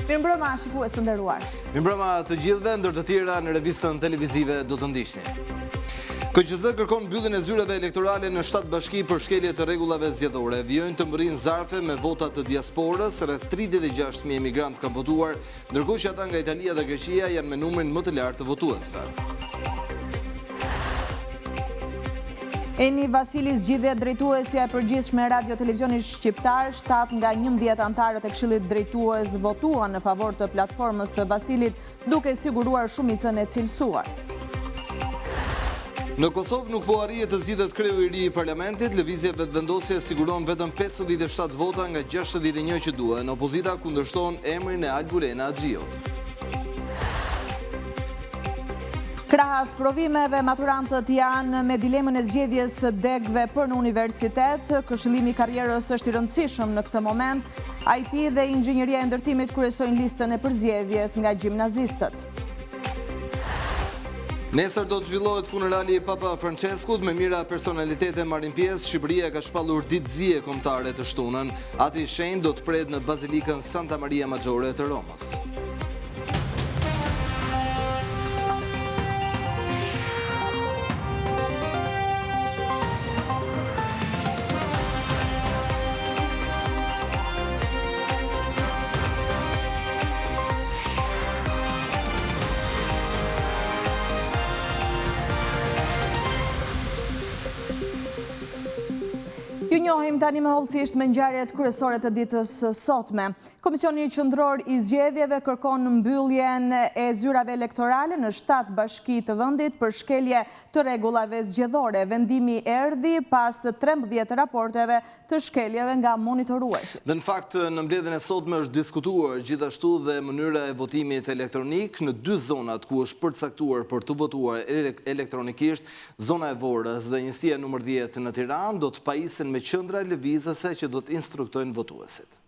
Mirëmbrëma, shikues të nderuar. Mirëmbrëma të gjithëve, ndër të tjera në revistën televizive do të ndiqni. KQZ kërkon mbylljen e zyreve elektorale në 7 bashki për shkelje të rregullave zgjedhore. Vijojnë të mbërrinë zarfe me vota të diasporës, rreth 36.000 emigrantë kanë votuar, ndërkohë që ata nga Italia dhe Greqia janë me numrin më të lartë të votuesve. Eni Vasili zgjidhet drejtuesja e përgjithshme e Radio Televizionit Shqiptar. 7 nga 11 anëtarët e Këshillit Drejtues votuan në favor të platformës së Vasilit, duke siguruar shumicën e cilësuar. Në Kosovë nuk po arrihet të zgjidhet kreu i ri i parlamentit, lëvizja vetëvendosje siguron vetëm 57 vota nga 61 që duhen. Opozita kundërshton emrin e Alburena Xhiot. Krahas provimeve, maturantët janë me dilemën e zgjedhjes së degëve për në universitet. Këshillimi i karrierës është i rëndësishëm në këtë moment. IT dhe inxhinieria e ndërtimit kryesojnë listën e përzgjedhjes nga gjimnazistët. Nesër do të zhvillohet funerali i Papa Franceskut, me mira personalitete marrin pjesë. Shqipëria ka shpallur ditëzie kombëtare të shtunën. Ati i shenjtë do të pret në Bazilikën Santa Maria Maggiore të Romës. Ju njohim tani me hollësisht me ngjarjet kryesore të ditës sotme. Komisioni Qendror i Zgjedhjeve kërkon mbylljen e zyrave elektorale në 7 bashki të vendit për shkelje të rregullave zgjedhore. Vendimi erdhi pas 13 raporteve të shkeljeve nga monitoruesi. Dhe në fakt, në mbledhjen e sotme është diskutuar gjithashtu dhe mënyra e votimit elektronik në 2 zonat ku është përcaktuar për të votuar elektronikisht. Zona e Vorës dhe njësia numër 10 në Tiranë do të pajisen me qendra lëvizëse që do të instruktojnë votuesit.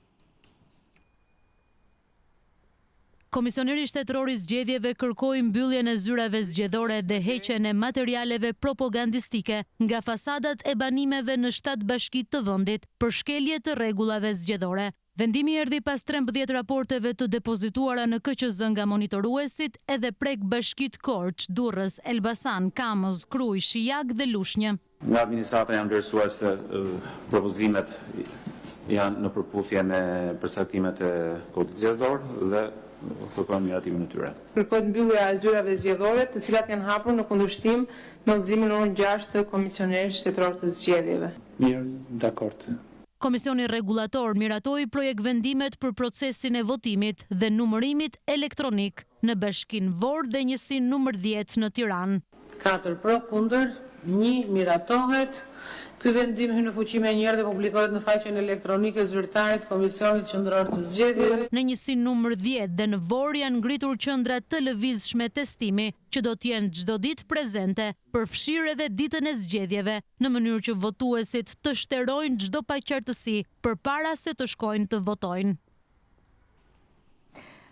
Komisioneri Shtetëror i Zgjedhjeve kërkoi mbylljen e zyrave zgjedhore dhe heqjen e materialeve propagandistike nga fasadat e banimeve në 7 bashki të vendit për shkelje të rregullave zgjedhore. Vendimi erdhi pas 13 raporteve të depozituara në KQZ nga monitoruesit edhe prek bashkit Korç, Durrës, Elbasan, Kamës, Kruj, Shijak dhe Lushnjë. Nga administrata janë vlerësuar se propozimet janë në përputhje me përcaktimet e kodit zgjedhor dhe kërkojmë miratimin e tyre. Kërkohet mbyllja e zyrave zgjedhore, të cilat janë hapur në kundërshtim me udhëzimin numër 6 të Komisionerit Shtetëror të Zgjedhjeve. Mirë, dakord. Komisioni Rregullator miratoi projekt vendimet për procesin e votimit dhe numërimit elektronik në Bashkinë Vorë dhe njësinë numër 10 në Tiranë. 4 pro, kundër, 1 miratohet. Ky vendim hyn në fuqi më njëherë dhe publikohet në faqen elektronike zyrtare të Komisionit Qendror të Zgjedhjeve. Në njësinë numër 10 dhe në Vorë janë ngritur qendra të lëvizshme testimi që do të jenë çdo ditë prezente, përfshirë edhe ditën e zgjedhjeve, në mënyrë që votuesit të shterojnë çdo paqartësi përpara se të shkojnë të votojnë.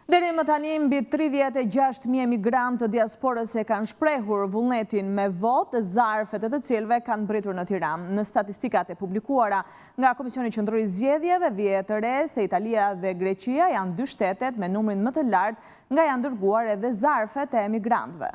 Deri më tani mbi 36.000 emigrantë të diasporës e kanë shprehur vullnetin me votë, zarfet e të cilëve kanë mbritur në Tiranë. Në statistikat e publikuara nga Komisioni Qendror i Zgjedhjeve vihet të re se Italia dhe Greqia janë 2 shtetet me numrin më të lartë nga janë dërguar edhe zarfet e emigrantëve.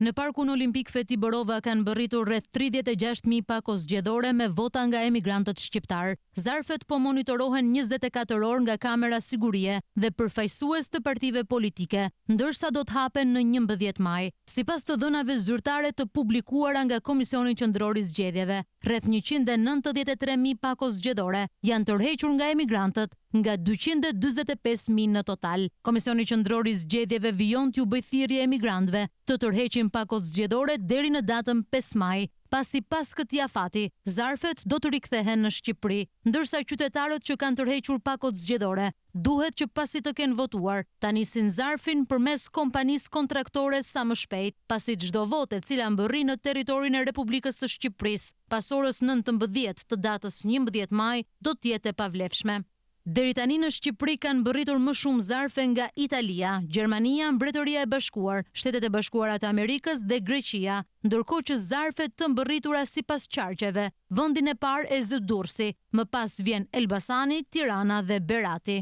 Në Parkun Olimpik Feti Borova kanë bërritur rreth 36.000 pakos zgjedhore me vota nga emigrantët shqiptar. Zarfet po monitorohen 24 orë nga kamera sigurie dhe përfaqësues të partive politike, ndërsa do të hapen në 11 maj. Sipas të dhënave zyrtare të publikuara nga Komisioni Qendror i Zgjedhjeve, rreth 193.000 pakos zgjedhore janë tërhequr nga emigrantët, nga 245.000 në total. Komisioni Qendror i Zgjedhjeve vijon t'ju bëjë thirrje emigrantëve të tërheqin pakos zgjedhore deri në datën 5 maj, pasi pas këtij afati, zarfet do të rikthehen në Shqipëri, ndërsa qytetarët që kanë tërhequr pakot zgjedhore duhet që pasi të kenë votuar, ta nisin zarfin përmes kompanisë kontraktore sa më shpejt, pasi çdo votë e cila mbërri në territorin e Republikës së Shqipërisë pas orës 19 të datës 11 maj do të jetë e pavlefshme. Deri tani në Shqipëri kanë bërritur më shumë zarfe nga Italia, Gjermania, Mbretëria e Bashkuar, Shtetet e Bashkuara të Amerikës dhe Greqia, ndërkohë që zarfet të mbërritura sipas qarqeve, vendin e parë e zë Durrësi, më pas vjen Elbasani, Tirana dhe Berati.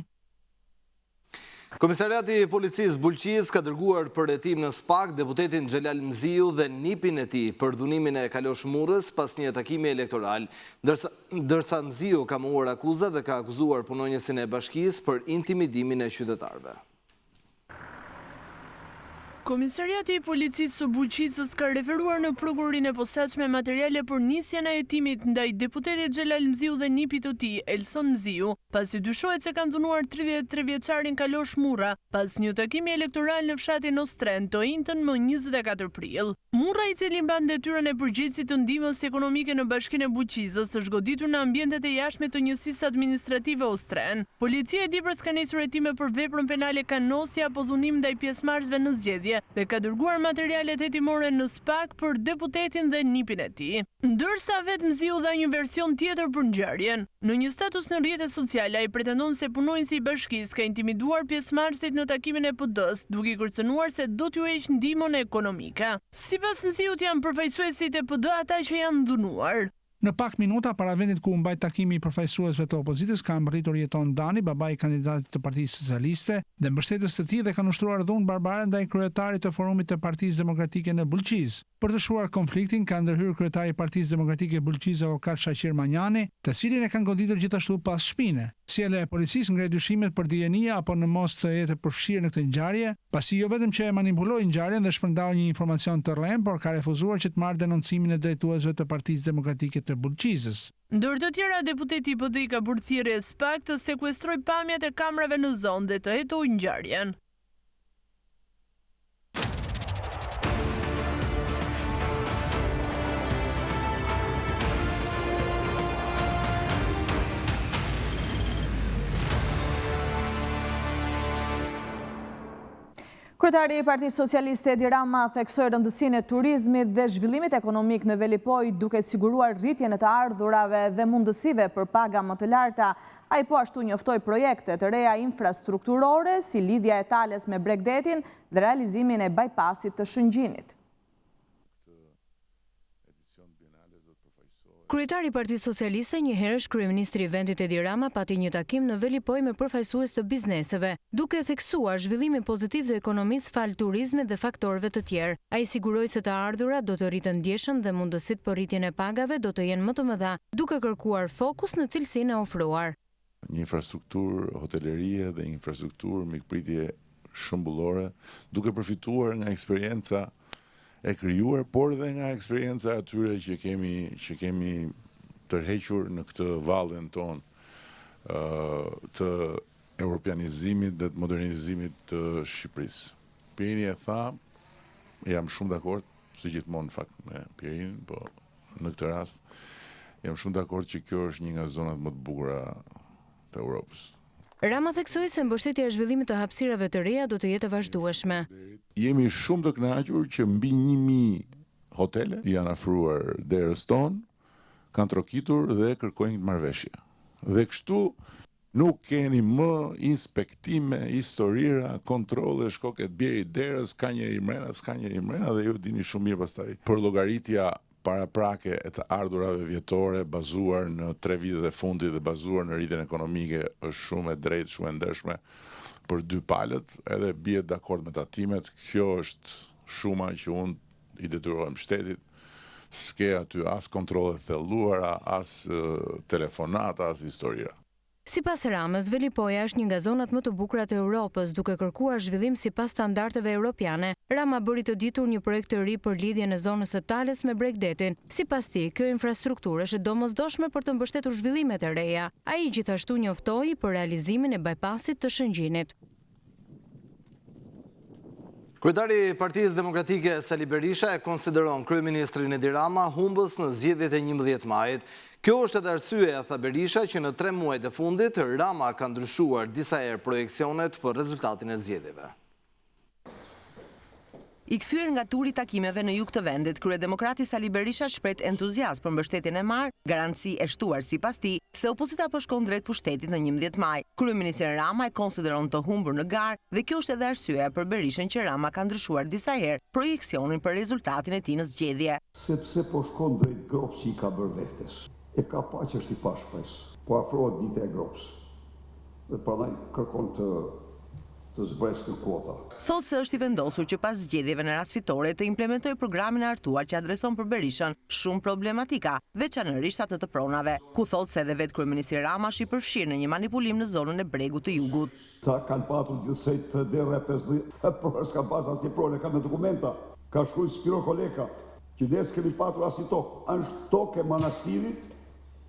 Komisariati i Policisë Bulqis ka dërguar për hetim në SPAK deputetin Xhelal Mziu dhe nipin e tij për dhunimin e Kalosh Murrës pas një takimi elektoral, ndërsa Mziu ka mohuar akuzat dhe ka akuzuar punonjësin e bashkisë për intimidimin e qytetarëve. Komisariati i Policisë së Bulqicës ka referuar në Prokurinë e posaçme materiale për nisjen e hetimit ndaj deputetit Xhelal Mziu dhe nipit të tij, Elson Mziu, pasi dyshohet se kanë dhunuar 33 vjeçarin Kalosh Murra pas një takimi elektoral në fshatin Ostren të njëjtën më 24 prill. Murra, i cili mban detyrën e përgjegjësit të ndihmës ekonomike në Bashkinë e Bulqicës, është goditur në ambientet e jashtme të njësisë administrative Ostren. Policia e Diprës ka nisur hetime për veprën penale kanosje apo dhunim ndaj pjesëmarrësve në zgjedhje dhe ka dërguar materialet hetimore në SPAK për deputetin dhe nipin e tij. Ndërsa vetë Mziu dha një version tjetër për ngjarjen. Në një status në rrjetet sociale, ai pretendon se punonjësi i bashkisë ka intimiduar pjesëmarrësit në takimin e PD-s, duke i kërcënuar se do t'ju heqë ndihmën ekonomike. Sipas Mziut janë përfaqësuesit e PD ata që janë dhunuar. Në pak minuta para vendit ku mbaj takimi i përfaqësuesve të opozitës, ka mbërritur Jeton Dani, babai i kandidatit të Partisë Socialiste dhe mbështetës të tij, dhe kanë ushtruar dhunë barbare ndaj kryetarit të Forumit të Partisë Demokratike në Bulqiz. Për të shuar konfliktin, ka ndërhyrë kryetari i Partisë Demokratike Bulqiz, avokat Shaqir Manjani, të cilin e kanë goditur gjithashtu pas shpine. Sjellja e policisë ngre dyshimet për dienia apo në mos të jetë përfshirë në këtë ngjarje, pasi jo vetëm që e manipuloi ngjarjen dhe shpërndau një informacion të rrem, por ka refuzuar që të marrë denoncimin e drejtuesve të Partisë Demokratike të Bulqizës. Ndër të tjera, deputeti i PD ka bërë thirrje SPAK të sekuestroj pamjet e kamerave në zonë dhe të hetojë ngjarjen. Kryetari i Partisë Socialiste Edi Rama theksoi rëndësinë e turizmit dhe zhvillimit ekonomik në Velipoj, duke siguruar rritjen e të ardhurave dhe mundësive për paga më të larta. Ai po ashtu njoftoi projekte të reja infrastrukturore, si lidhja e Tales me Bregdetin dhe realizimin e bypassit të Shëngjinit. Kryetari i Partisë Socialiste, njëherësh kryeministri i vendit Edi Rama, pati një takim në Velipoj me përfaqësues të bizneseve, duke theksuar zhvillimin pozitiv të ekonomisë fal turizmit dhe faktorëve të tjerë. Ai siguroi se të ardhurat do të rriten ndjeshëm dhe mundësitë për rritjen e pagave do të jenë më të mëdha, duke kërkuar fokus në cilësinë e ofruar. Një infrastrukturë hotelerie dhe infrastrukturë mikpritje shëmbullore, duke përfituar nga eksperienca e krijuar, por dhe nga eksperienca atyre që kemi tërhequr në këtë vallën tonë të europianizimit dhe të modernizimit të Shqipërisë. Pirini e tha, jam shumë dakord, si gjithmonë në fakt me Pirin, po në këtë rast jam shumë dakord që kjo është një nga zonat më të bukura të Europës. Rama theksoi se mbështetja e zhvillimit të hapësirave të reja do të jetë e vazhdueshme. Jemi shumë të kënaqur që mbi 1000 hotele janë afruar derës tonë, kanë trokitur dhe kërkojnë marrëveshje. Dhe kështu nuk keni më inspektime, historira, kontrole, shkoket bjeri derës, ka njëri mrena dhe ju dini shumë mirë pastaj. Për llogaritja paraprake e të ardhurave vjetore bazuar në 3 vitet e fundit dhe bazuar në rritjen ekonomike është shumë e drejtë, shumë e ndershme për 2 palët, edhe bie dakord me tatimet. Kjo është shuma që unë i detyrohem shtetit. S'ke aty as kontrole thelluara, as telefonata, as historira. Sipas Ramës, Velipoja është një nga zonat më të bukura të Europës, duke kërkuar zhvillim sipas standardeve europiane. Rama bëri të ditur një projekt të ri për lidhjen e zonës së Tales me Bregdetin. Sipas tij, kjo infrastrukturë është domosdoshme për të mbështetur zhvillimet e reja. Ai gjithashtu njoftoi për realizimin e bypassit të Shëngjinit. Kryetari i Partisë Demokratike Sali Berisha e konsideron kryeministrin Edi Rama humbës në zgjedhjet e 11 majit. Kjo është edhe arsyeja, tha Berisha, që në 3 muajt e fundit Rama ka ndryshuar disa herë projeksionet për rezultatin e zgjedhjeve. I kthyer nga turi takimeve në jug të vendit, kryedemokrati Sali Berisha shpret entuziazm për mbështetjen e marrë, garanci e shtuar sipas tij se opozita po shkon drejt pushtetit në 11 maj. Kryeministri Rama e konsideron të humbur në garë dhe kjo është edhe arsyeja për Berishën që Rama ka ndryshuar disa herë projeksionin për rezultatin e tij në zgjedhje. Sepse po shkon drejt grops që i ka bërë vetes. E ka pa që është i pashpres, po afrohet dita e grops. Dhe prandaj kërkon të zbresë të kuota. Thotë se është i vendosur që pas zgjedhjeve në rast fitore të implementoj programin e artuar që adreson për Berishën shumë problematika, veçanërisht atë të pronave, ku thotë se edhe vetë kryeministri Rama është i përfshirë në një manipulim në zonën e bregut të jugut. Ta kanë patur gjithsej të derë e 50, por s'ka pas asnjë pronë, ka me dokumenta. Ka shkruar Spiro Koleka, që ne s'kemi patur asnjë tokë, është tokë e manastirit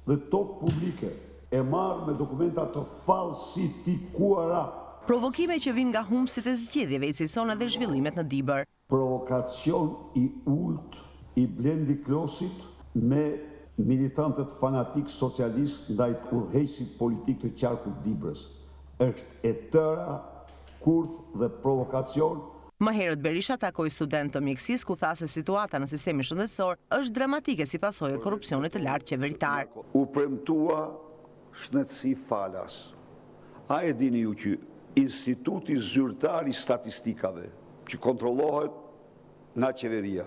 dhe tokë publike, e marrë me dokumenta të falsifikuara. Provokime që vinë nga humbësit e zgjedhjeve i cilëson edhe zhvillimet në Dibër. Provokacion i ult i Blendi Klosit me militantët fanatik socialist ndaj udhëheqësit politik të qarkut Dibrës. Është e tëra kurth dhe provokacion. Më herët Berisha takoi student të mjekësisë ku tha se situata në sistemin shëndetësor është dramatike si pasojë e korrupsionit të lartë qeveritar. U premtua shëndetësi falas. A e dini ju që Instituti Zyrtar i Statistikave, që kontrollohet nga qeveria,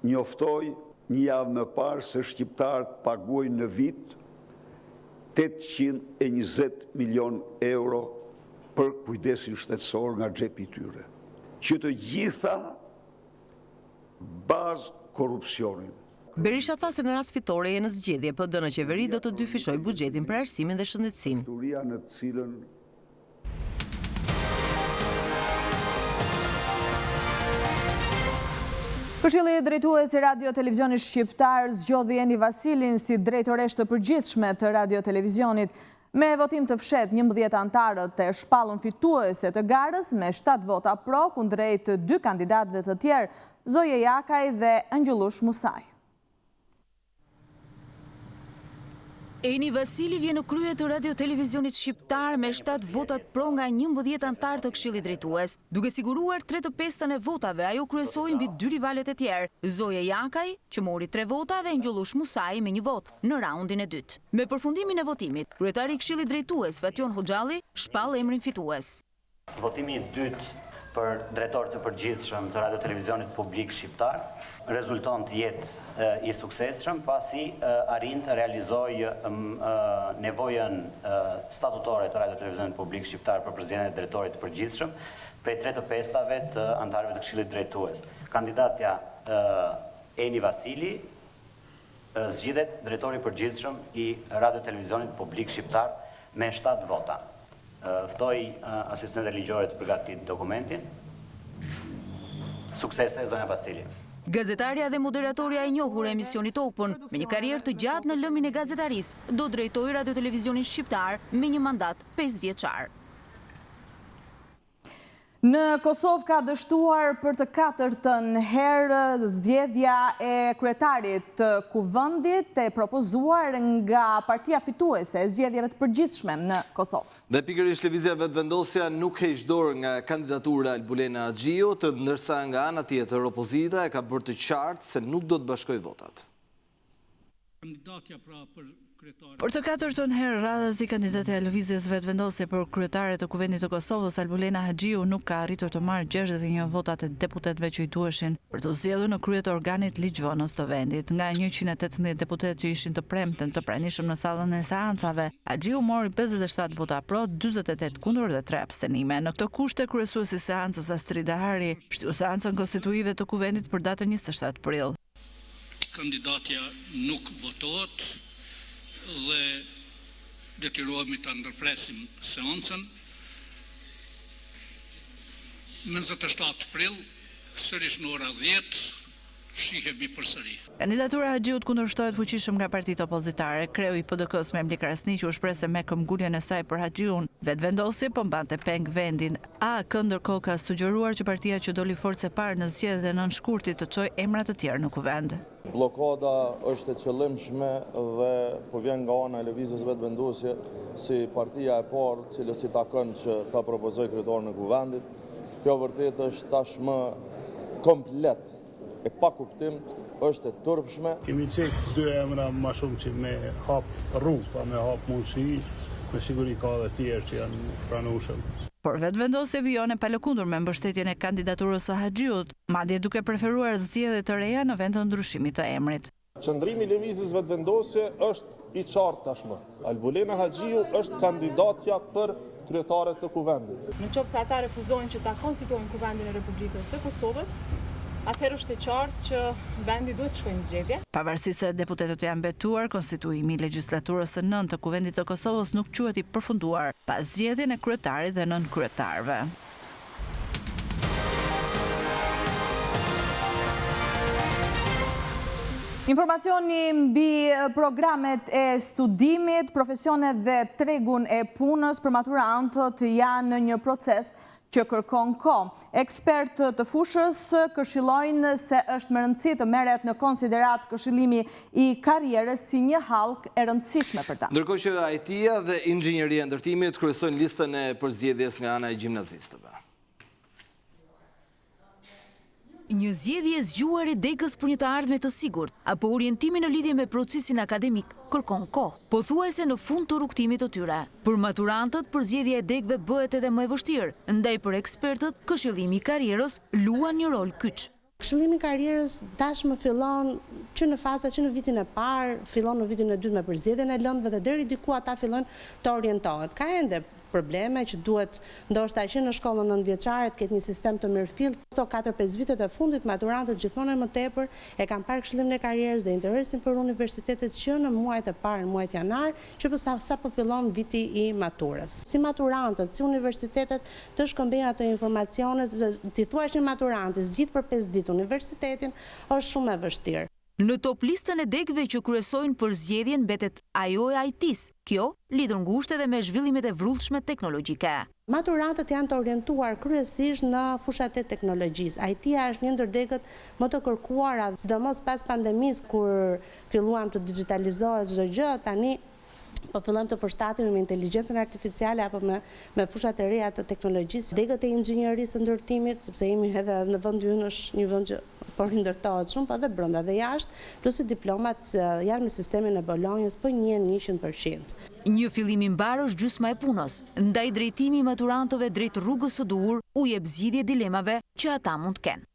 njoftoi një javë më parë se shqiptarët paguajnë në vit 820 milion euro për kujdesin shtetësor nga xhepi i tyre, që të gjitha bazë korrupsionin. Berisha tha se në rast fitore e në zgjedhje PD në qeveri do të dyfishoj buxhetin për arsimin dhe shëndetësinë. Historia në të cilën Këshilli drejtues i Radio Televizionit Shqiptar zgjodhi Eni Vasilin si drejtoresh të përgjithshme të Radio Televizionit. Me votim të fshet 11 antarët e shpallën fituese të garës me 7 vota pro kundrejt 2 kandidatëve të tjerë, Zoje Jakaj dhe Angjullush Musaj. Eni Vasili vjen në krye të Radio Televizionit Shqiptar me 7 votat pro nga 11 antar të Këshillit drejtues. Duke siguruar 3/5 e votave, ajo kryesoi mbi 2 rivalet e tjerë, Zoje Jakaj, që mori 3 vota dhe Angjullush Musaj me 1 vot në raundin e dytë. Me përfundimin e votimit, kryetari i Këshillit drejtues Fatjon Hoxhalli shpall emrin fitues. Votimi i dytë për drejtor të përgjithshëm të Radio Televizionit Publik Shqiptar rezulton të jetë i suksesshëm pasi arrin të realizojë nevojën statutore të Radio Televizionit Publik Shqiptar për përzgjedhjen e drejtorit të përgjithshëm prej 3/5 të antarëve të Këshillit drejtues. Kandidatja Eni Vasili zgjidhet drejtori i përgjithshëm i Radio Televizionit Publik Shqiptar me 7 vota. Ftoj asistente ligjore të përgatitë dokumentin. Suksese zonja Vasili. Gazetarja dhe moderatorja e njohur e emisionit Open, me një karrierë të gjatë në lëmin e gazetarisë, do drejtojë Radio Televizionin Shqiptar me një mandat 5 vjeçar. Në Kosovë ka dështuar për të 4-ën herë zgjedhja e kryetarit të kuvendit e propozuar nga partia fituese e zgjedhjeve të përgjithshme në Kosovë. Dhe pikërisht lëvizja vetëvendosja nuk heq dorë nga kandidatura Albulena Xhiu, ndërsa nga ana tjetër opozita e ka bërë të qartë se nuk do të bashkojë votat. Kandidatja pra për Për të 4-ën herë radhës i kandidatja e lëvizjes vetëvendosje për kryetare të kuvendit të Kosovës, Albulena Xhiu nuk ka arritur të marrë 61 votat e deputetëve që i duheshin për të zgjedhur në krye të organit ligjvënës të vendit. Nga 118 deputetë që ishin të premten të pranishëm në sallën e seancave, Xhiu mori 57 vota pro, 48 kundër dhe 3 abstenime. Në këtë kushte kryesuesi i seancës Astrid Dahari shtyu seancën konstituive të kuvendit për datën 27 prill. Kandidatja nuk votohet dhe detyrohemi ta ndërpresim seancën. 27 prill, sërish në ora 10, shihemi përsëri. Kandidatura e Xhiut kundërshtohet fuqishëm nga partitë opozitare. Kreu i PDK-s Memli Krasni që u shpreh se me këmbguljen e saj për Xhiun, vetëvendosje po mbante peng vendin. AK ndërkohë ka sugjeruar që partia që doli forcë e parë në zgjedhjet e nënshkurtit të çojë emra të tjerë në kuvend. Blokada është e qëllimshme dhe po vjen nga ana e lëvizjes vetëvendosje si partia e parë cilës i takon që ta propozojë kryetarin e kuvendit. Kjo vërtet është tashmë komplet e pa kuptim, është e turpshme. Kemi qenë 2 emra më shumë që me hap rrugë, pa me hap mundësi, me siguri ka dhe tjerë që janë pranueshëm. Por vetëvendosja vijon e palëkundur me mbështetjen e kandidaturës së Haxhiut, madje duke preferuar zgjedhje të reja në vend të ndryshimit të emrit. Qëndrimi i lëvizjes vetëvendosje është i qartë tashmë. Albulena Haxhiu është kandidatja për kryetare të kuvendit. Në qoftë se ata refuzojnë që ta konstituojnë kuvendin e Republikës së Kosovës, atëherë është e qartë që vendi duhet të shkojë në zgjedhje. Pavarësisht se deputetët janë betuar, konstituimi i legjislaturës së 9 të Kuvendit të Kosovës nuk quhet i përfunduar pas zgjedhjen e kryetarit dhe nënkryetarëve. Informacioni mbi programet e studimit, profesionet dhe tregun e punës për maturantët janë në një proces që kërkon kohë. Ekspertë të fushës këshillojnë se është më rëndësi të merret në konsiderat këshillimi i karrierës si një hallkë e rëndësishme për ta. Ndërkohë që IT-ja dhe inxhinieria e ndërtimit kryesojnë listën e përzgjedhjes nga ana e gjimnazistëve. Një zgjedhje zgjuar e degës për një të ardhme të sigurt, apo orientimi në lidhje me procesin akademik, kërkon kohë, pothuajse në fund të rrugtimit të tyre. Për maturantët, përzgjedhja e degëve bëhet edhe më e vështirë, ndaj për ekspertët, këshillimi i karrierës luan një rol kyç. Këshillimi i karrierës tashmë fillon që në faza që në vitin e parë, fillon në vitin e dytë me përzgjedhjen e lëndëve dhe deri diku ata fillojnë të orientohet. Ka ende probleme që duhet ndoshta që në shkollën 9-vjeçare të ketë një sistem të mirëfillt. Këto 4-5 vitet e fundit maturantët gjithmonë më tepër e kanë parë këshillimin e karrierës dhe interesin për universitetet që në muajt e parë, në muajt janar, që sapo fillon viti i maturës. Si maturantët, si universitetet të shkëmbejnë ato informacione, ti thuash një maturanti zgjidh për 5 ditë universitetin, është shumë e vështirë. Në top listën e degëve që kryesojnë për zgjedhjen mbetet ajo e IT-s, kjo lidhur ngushtë edhe me zhvillimet e vrrullshme teknologjike. Maturantët janë të orientuar kryesisht në fushat e teknologjisë. IT-ja është një ndër degët më të kërkuara, sidomos pas pandemisë kur filluam të digitalizohet çdo gjë, tani po fillojmë të përshtatemi me inteligjencën artificiale apo me fushat e reja të teknologjisë. Degët e inxhinierisë së ndërtimit, sepse jemi edhe në vendi ynë është një vend që por ndërtohet shumë, po edhe brenda dhe jashtë, plus diplomat janë me sistemin e Bolonjës, po njihen 100%. Një fillim i mbar është gjysma e punës, ndaj drejtimi i maturantëve drejt rrugës së duhur u jep zgjidhje dilemave që ata mund të kenë.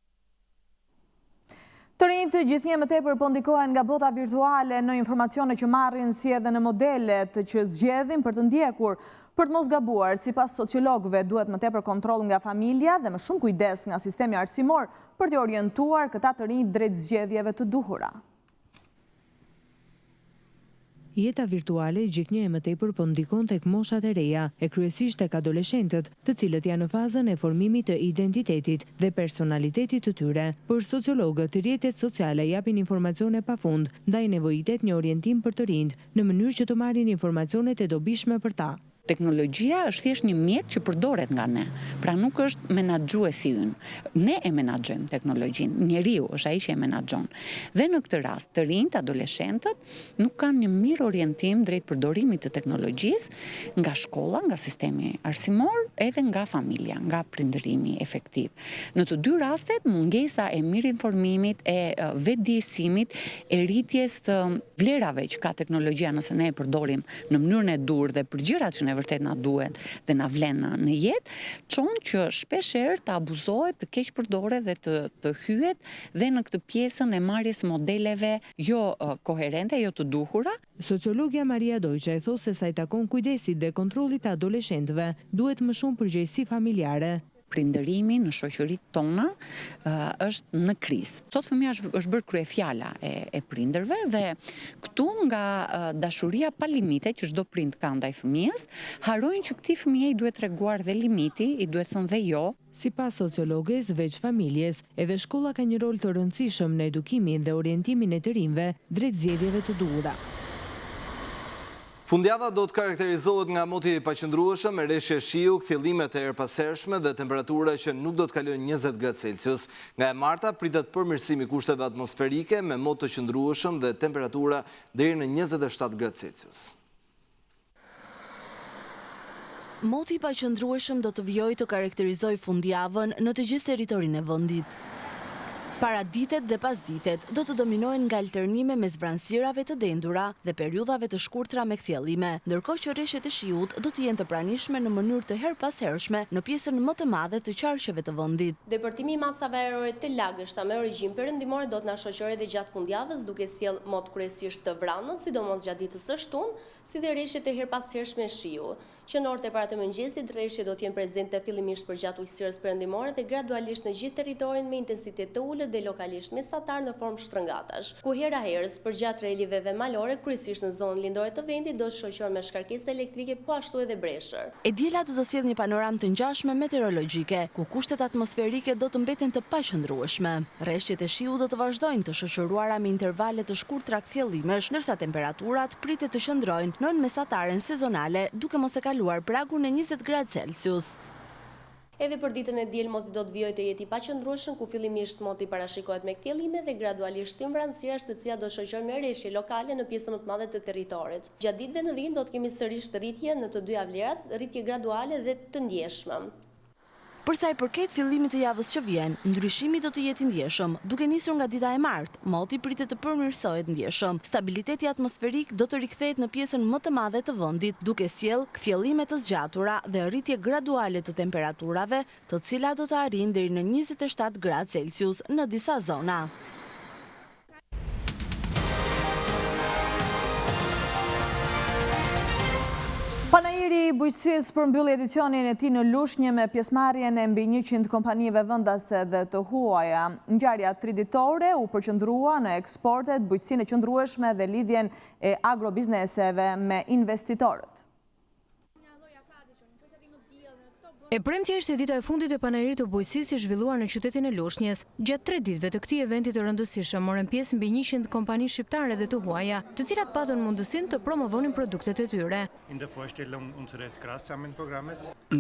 Të rinjt gjithnjë më tepër po ndikohen nga bota virtuale në informacione që marrin si edhe në modelet që zgjedhin për të ndjekur. Për të mos gabuar, sipas sociologëve duhet më tepër kontroll nga familja dhe më shumë kujdes nga sistemi arsimor për të orientuar këta të rinj drejt zgjedhjeve të duhura. Jeta virtuale gjithnjë më tepër po ndikon tek moshat e reja, e kryesisht tek adoleshentët, të cilët janë në fazën e formimit të identitetit dhe personalitetit të tyre. Për sociologët, rrjetet sociale japin informacione pafund, ndaj nevojitet një orientim për të rinjt në mënyrë që të marrin informacionet e dobishme për ta. Teknologjia është thjesht një mjet që përdoret nga ne, pra nuk është menaxhuesi ynë. Ne e menaxhojmë teknologjinë, njeriu është ai që e menaxhon. Dhe në këtë rast, të rinjt, adoleshentët nuk kanë një mirë orientim drejt përdorimit të teknologjisë nga shkolla, nga sistemi arsimor, edhe nga familja, nga prindërimi efektiv. Në të dy rastet, mungesa e mirë informimit, e vetëdijësimit, e rritjes të vlerave që ka teknologjia nëse ne e përdorim në mënyrën e dur dhe për gjërat që ne vërtet na duhet dhe na vlen në jetë, çon që shpeshherë të abuzohet, të keq përdoret dhe të hyhet dhe në këtë pjesën e marrjes modeleve jo koherente, jo të duhura. Sociologja Maria Dojqa e thosë se sa i takon kujdesit dhe kontrollit të adoleshentëve, duhet më shumë përgjegjësi familjare. Prindërimi në shoqëritë tona është në krizë. Sot fëmia është bërë kryefjala e prindërve dhe këtu nga dashuria pa limite që çdo prind ka ndaj fëmijës, harrojnë që këtij fëmijë i duhet treguar dhe limiti, i duhet thënë dhe jo. Sipas sociologes, veç familjes, edhe shkolla ka një rol të rëndësishëm në edukimin dhe orientimin e të rinjve drejt zgjedhjeve të duhura. Fundjava do të karakterizohet nga moti i paqëndrueshëm, rreshje shiu, kthjellimet e erpashershme dhe temperatura që nuk do të kalojnë 20 gradë Celsius. Nga e marta pritet përmirësim i kushteve atmosferike me mot të qëndrueshëm dhe temperatura deri në 27 gradë Celsius. Moti i paqëndrueshëm do të vijojë të karakterizojë fundjavën në të gjithë territorinë e vendit. Paraditet dhe pasditet do të dominojnë nga alternime mes vranësirave të dendura dhe periudhave të shkurtra me kthjellime, ndërkohë që rreshtet e shiut do të jenë të pranishme në mënyrë të herpashershme në pjesën më të madhe të qarqeve të vendit. Depërtimi i masave ajrore të lagështa me origjin perëndimore do të na shoqërojë edhe gjatë fundjavës, duke sjellë mod kryesisht të vranët, sidomos gjatë ditës së shtunë, si dhe rreshtet e herpashershme shiu. Qenorët e para të mëngjesit rreshtet do të jenë prezente fillimisht përgjatë ujësirës perëndimore dhe gradualisht në gjithë territorin me intensitet të ulët dhe lokalisht mesatar në formë shtrëngatash, ku hera herës përgjatë reliveve malore, kryesisht në zonën lindore të vendit, do të shoqërohen me shkarkesa elektrike, po ashtu edhe breshër. E diela do të sjellë një panoramë të ngjashme meteorologjike, ku kushtet atmosferike do të mbeten të paqëndrueshme. Rreshtet e shiut do të vazhdojnë të shoqëruara me intervale të shkurtra kthjellimesh, ndërsa temperaturat pritet të qëndrojnë në mesataren sezonale, duke mos e kaluar pragun e 20 gradë Celsius. Edhe për ditën e diel moti do të vijojë të jetë i paqëndrueshëm, ku fillimisht moti parashikohet me kthjellime dhe gradualisht tim vranësirash të cilat do shoqërohen me rreshje lokale në pjesën më të madhe të territorit. Gjatë ditëve në vijim do të kemi sërish rritje në të dy javlerat, rritje graduale dhe të ndjeshme. Për sa i përket fillimit të javës që vjen, ndryshimi do të jetë i ndjeshëm, duke nisur nga dita e martë, moti pritet të përmirësohet ndjeshëm. Stabiliteti atmosferik do të rikthehet në pjesën më të madhe të vendit, duke sjellë kthjellime të zgjatura dhe rritje graduale të temperaturave, të cilat do të arrijnë deri në 27 gradë Celsius në disa zona. Panajiri i bujqësisë përmbylli edicionin e tij në Lushnjë me pjesëmarrjen e mbi 100 kompanive vendase dhe të huaja. Ngjarja triditore u përqendrua në eksportet, bujqësinë e qëndrueshme dhe lidhjen e agrobizneseve me investitorët. E premtja ishte dita e fundit e panairit të bujqësisë i zhvilluar në qytetin e Lushnjës. Gjatë 3 ditëve të këtij eventi të rëndësishëm morën pjesë mbi 100 kompani shqiptare dhe të huaja, të cilat patën mundësinë të promovonin produktet e tyre.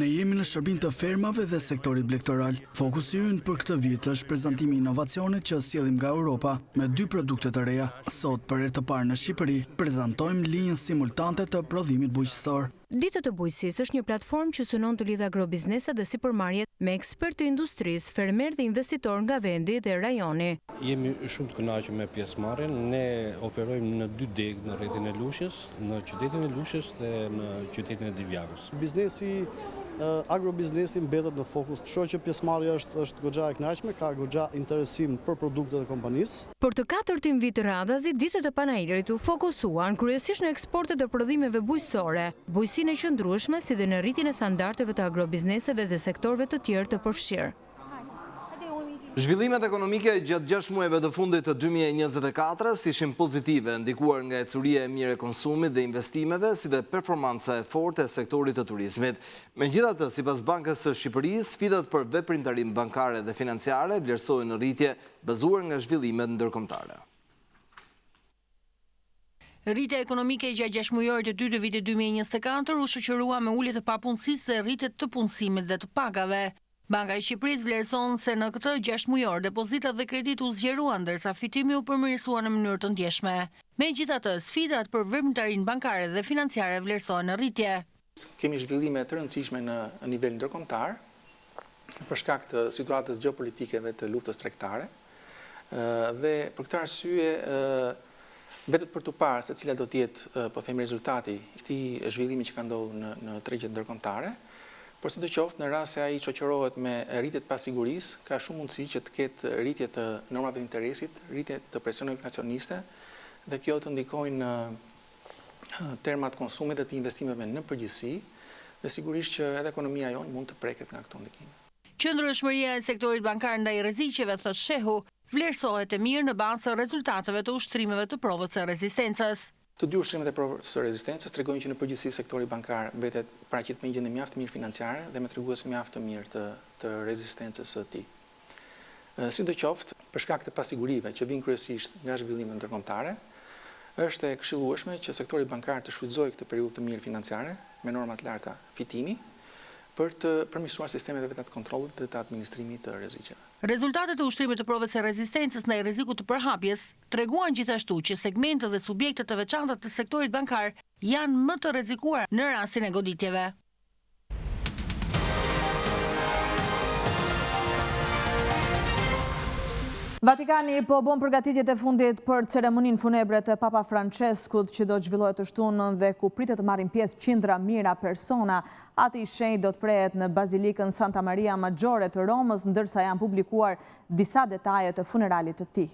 Ne jemi në shërbim të fermave dhe sektorit blegtoral. Fokusi ynë për këtë vit është prezantimi i inovacionit që sjellim nga Europa me 2 produkte të reja. Sot për herë të parë në Shqipëri prezantojmë linjën simultante të prodhimit bujqësor. Ditët e bujqësisë është një platformë që synon të lidhë agrobizneset dhe sipërmarrjet me ekspertë të industrisë, fermerë dhe investitorë nga vendi dhe rajoni. Jemi shumë të kënaqur me pjesëmarrjen. Ne operojmë në 2 degë në rrethin e Lushnjës, në qytetin e Lushnjës dhe në qytetin e Divjakës. Biznesi agrobiznesi mbetet në fokus. Shoh që pjesëmarrja është goxha e kënaqshme, ka goxha interesim për produktet e kompanisë. Për të 4-tin vit radhazi, ditët e panairit u fokusuan kryesisht në eksportet e prodhimeve bujqësore, bujqësinë e qëndrueshme si dhe në rritjen e standardeve të agrobizneseve dhe sektorëve të tjerë të përfshirë. Zhvillimet ekonomike gjatë 6 muajve të fundit të 2024 ishin pozitive, ndikuar nga ecuria e mirë e konsumit dhe investimeve, si dhe performanca e fortë e sektorit të turizmit. Megjithatë, sipas Bankës së Shqipërisë, sfidat për veprimtarim bankare dhe financiare vlerësohen në rritje bazuar nga zhvillimet ndërkombëtare. Rritja ekonomike gjatë 6 muajorë të dytë të vitit 2024 u shoqërua me ulje të papunësisë dhe rritje të punësimit dhe të pagave. Banka e Shqipërisë vlerëson se në këtë 6 muajor depozitat dhe kredit u zgjeruan, ndërsa fitimi u përmirësua në mënyrë të ndjeshme. Megjithatë, sfidat për veprimtarinë bankare dhe financiare vlerësohen në rritje. Kemi zhvillime të rëndësishme në nivel ndërkombëtar për shkak të situatës gjeopolitike dhe të luftës tregtare. Dhe për këtë arsye mbetet për tu parë se cilat do të jetë, po them, rezultati i këtij zhvillimi që ka ndodhur në tregjet ndërkombëtare. Por sidoqoftë, në rast se ai shoqërohet me rritje të pasigurisë, ka shumë mundësi që të ketë rritje të normave të interesit, rritje të presioneve inflacioniste dhe kjo të ndikojnë në termat konsumit dhe të investimeve në përgjithësi dhe sigurisht që edhe ekonomia jonë mund të preket nga këto ndikime. Qëndrueshmëria e sektorit bankar ndaj rreziqeve, thotë shehu, vlerësohet e mirë në bazë të rezultateve të ushtrimeve të provës së rezistencës. Të dy ushtrimet e provës së rezistencës tregojnë që në përgjithësi sektori bankar mbetet paraqit me një gjendje mjaft të mirë financiare dhe me tregues mjaft të mirë të rezistencës së tij. Sidoqoftë, për shkak të pasigurive që vijnë kryesisht nga zhvillimet ndërkombëtare, është e këshillueshme që sektori bankar të shfrytëzojë këtë periudhë të mirë financiare me norma të larta fitimi për të përmirësuar sistemet e veta të kontrollit dhe të administrimit të rreziqeve. Rezultatet e ushtrimit të provës së rezistencës ndaj rrezikut të përhapjes treguan gjithashtu që segmentet dhe subjektet të veçanta të sektorit bankar janë më të rrezikuar në rastin e goditjeve. Vatikani po bon përgatitjet e fundit për ceremoninë funebre të Papa Franceskut që do të zhvillohet të shtunën dhe ku pritet të marrin pjesë qindra mijëra persona. Ati i shenjtë do të prehet në Bazilikën Santa Maria Maggiore të Romës, ndërsa janë publikuar disa detaje të funeralit të tij.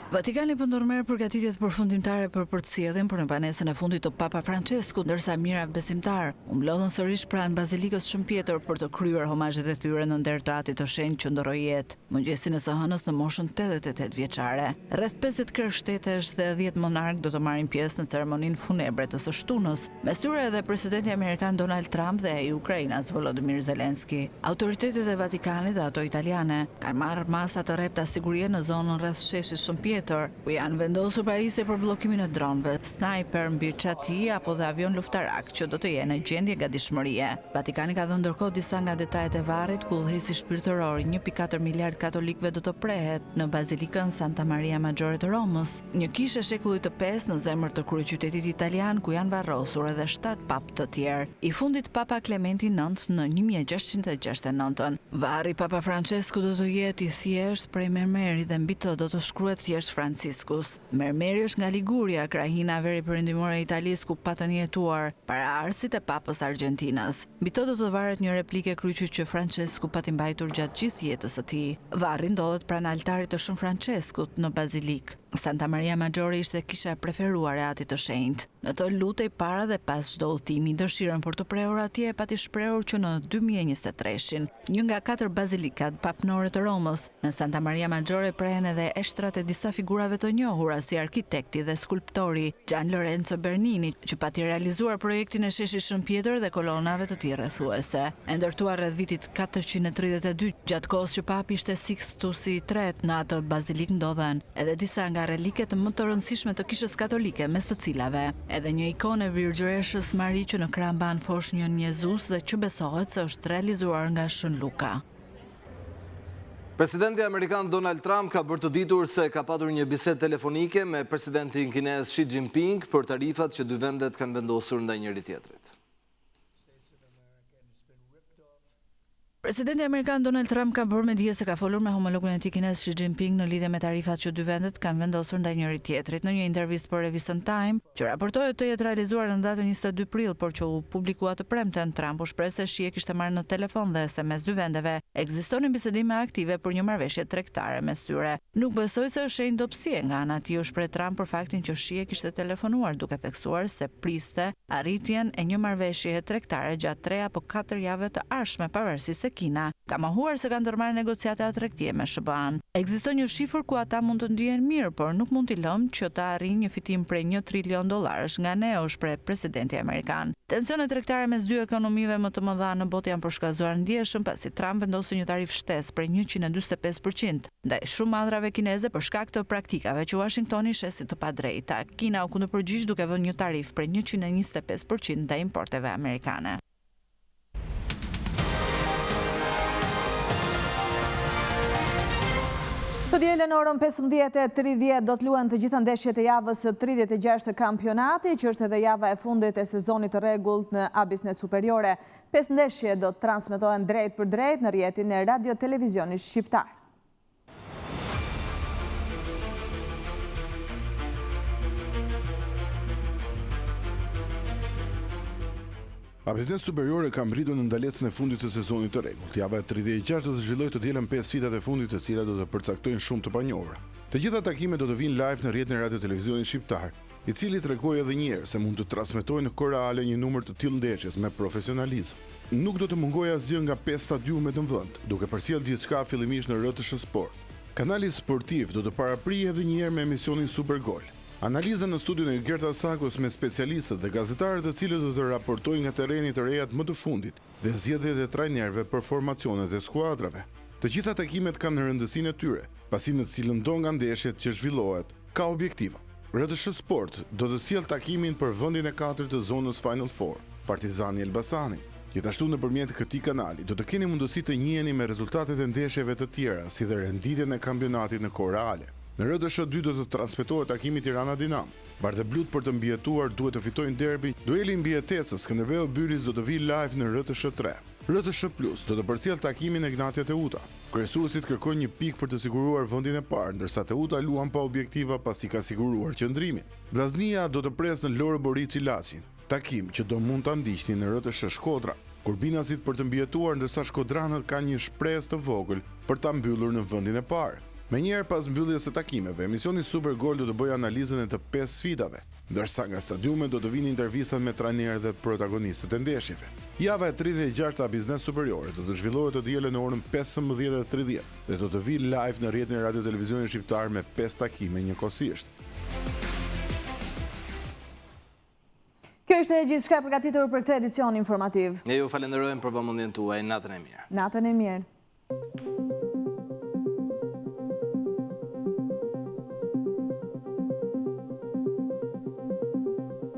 Vatikani po ndërmerr përgatitjet përfundimtare për përcjelljen për në banesën e fundit të Papa Franceskut, ndërsa mijëra besimtar u mblodhën sërish pranë Bazilikës Shën Pjetër për të kryer homazhet e tyre në nder të Atit të Shenjtë që ndroi jetë mëngjesin e së hënës në moshën 88 vjeçare. Rreth 50 krye shtetesh dhe 10 monark do të marrin pjesë në ceremoninë funebre të së shtunës, mes tyre edhe presidenti amerikan Donald Trump dhe i Ukrainës Volodymyr Zelensky. Autoritetet e Vatikanit dhe ato italiane kanë marrë masa të rrepta sigurie në zonën rreth sheshit Shën Pjetër, ku janë vendosur pajisje për bllokimin e dronëve, snajper mbi çati apo dhe avion luftarak që do të jenë në gjendje gatishmërie. Vatikani ka dhënë ndërkohë disa nga detajet e varrit ku udhëheci shpirtëror 1.4 miliard katolikëve do të prehet në Bazilikën Santa Maria Maggiore të Romës, një kishë e shekullit të 5 në zemër të kryeqytetit italian ku janë varrosur edhe 7 papë të tjerë. I fundit Papa Clementi IX në 1669. Varri Papa Francesku do të jetë i thjesht prej mermeri dhe mbi të do të shkruhet thjesht Franciscus. Mermeri është nga Liguria, krahina e veri perëndimore e Italisë ku patën jetuar para arsit e Papës Argjentinas. Mbi to do të varet një replike kryqi që Francesku pati mbajtur gjatë gjithë jetës së tij. Varri ndodhet pranë altarit të Shën Franceskut në Bazilikë. Santa Maria Maggiore ishte kisha e preferuar e Atit të Shenjtë. Në të lutej para dhe pas çdo udhëtimi, dëshirën për të prehur atje e pati shprehur që në 2023-shin, një nga 4 bazilikat papnore të Romës, në Santa Maria Maggiore prehen edhe eshtrat e disa figurave të njohura si arkitekti dhe skulptori Gian Lorenzo Bernini, që pati realizuar projektin e sheshit Shën Pjetër dhe kolonave të tij rrethuese. E ndërtuar rreth vitit 432, gjatë kohës që papi ishte Sixtus III, në atë bazilikë ndodhen edhe disa nga reliket më të rëndësishme të kishës katolike, mes të cilave edhe një ikonë e Virgjëreshës Mari që në krah mban foshnjën Jezus dhe që besohet se është realizuar nga Shën Luka. Presidenti Amerikan Donald Trump ka bërë të ditur se ka patur një bisedë telefonike me presidentin kinez Xi Jinping për tarifat që dy vendet kanë vendosur ndaj njëri tjetrit. Presidenti amerikan Donald Trump ka bërë me dije se ka folur me homologun e tij kinez Xi Jinping në lidhje me tarifat që dy vendet kanë vendosur ndaj njëri tjetrit. Në një intervistë për revistën Time, që raportohet të jetë realizuar në datën 22 prill, por që u publikua të premten, Trump u shpreh se Xi e kishte marrë në telefon dhe se mes dy vendeve ekzistonin bisedime aktive për një marrëveshje tregtare mes tyre. Nuk besoj se është shenjë dobësie nga ana e tij, u shpreh Trump për faktin që Xi e kishte telefonuar duke theksuar se priste arritjen e një marrëveshjeje tregtare gjatë 3 apo 4 javëve të ardhshme, pavarësisht se Kina ka mohuar se ka ndërmarrë negociate atregtie me SBA-n. Ekziston një shifër ku ata mund të ndihen mirë, por nuk mund t'i lëmë që ta arrijnë një fitim prej $1 trilion nga ne, u shpreh presidenti amerikan. Tensionet tregtare mes dy ekonomive më të mëdha në botë janë përshkallëzuar ndjeshëm pasi Trump vendosi një tarif shtesë prej 145% ndaj shumë madrave kineze për shkak të praktikave që Washingtoni sheh si të padrejta. Kina u kundërpërgjigj duke vënë një tarif prej 125% ndaj importeve amerikane. Të dielën orën 15:30 do të luhen të gjitha ndeshjet e javës 36 të kampionati, që është edhe java e fundit e sezonit të rregullt në Abisnet Superiore. 5 ndeshje do të transmetohen drejt për drejt në rrjetin e radio televizionit shqiptar. Abisnet Superiore ka mbritur në ndalesën e fundit të sezonit të rregullt. Java e 36 do të zhvillojë të dielën 5 fitat e fundit, të cilat do të përcaktojnë shumë të panjohura. Të gjitha takimet do të vinë live në rrjetin e radio televizionit shqiptar, i cili tregoi edhe një herë se mund të transmetojë në kohë reale një numër të tillë ndeshjes me profesionalizëm. Nuk do të mungojë asgjë nga 5 stadiumet në vend, duke përcjell gjithçka fillimisht në RTS Sport. Kanali sportiv do të paraprihej edhe një herë me emisionin Super Gol. Analiza në studion e Gerta Sakos me specialistët dhe gazetarët të cilët do të raportojnë nga terreni të rejat më të fundit dhe zgjedhjet e trajnerëve për formacionet e skuadrave. Të gjitha takimet kanë rëndësinë e tyre, pasi në cilën do nga ndeshjet që zhvillohet ka objektiva. RTS Sport do të sjellë takimin për vendin e 4 të zonës Final Four, Partizani Elbasani. Gjithashtu nëpërmjet këtij kanali do të keni mundësi të njiheni me rezultatet e ndeshjeve të tjera, si dhe renditjen e kampionatit në kohë reale. Në RTS2 do të transmetohet takimi Tirana-Dinamo. Bardhë Blut për të mbijetuar duhet të fitojnë derbi. Dueli mbijetesës Skënderbeu-Bylis do të vijë live në RTS3. RTS Plus do të përcjell takimin e Ignatia Teuta. Kryesuesit kërkojnë një pikë për të siguruar vendin e parë, ndërsa Teuta luan pa objektiva pasi ka siguruar qëndrimin. Vllaznia do të presë në Lore Borici Laçin, takim që do mund ta ndiqni në RTS Shkodra. Kurbinasit për të mbijetuar, ndërsa shkodranët kanë një shpresë të vogël për ta mbyllur në vendin e parë. Menjëherë pas mbylljes së takimeve, emisioni Super Gol do të bëjë analizën e të 5 sfidave, ndërsa nga stadiumet do të vinë intervistat me trajnerë dhe protagonistët e ndeshjeve. Java e 36 e Biznes Superiore do të zhvillohet të dielën në orën 15:30 dhe do të vijë live në rrjetin e Radio Televizionit Shqiptar me 5 takime njëkohësisht. Kjo ishte gjithçka përgatitur për këtë edicion informativ. Ne ju falenderojmë për vëmendjen tuaj. Natën e mirë. Natën e mirë.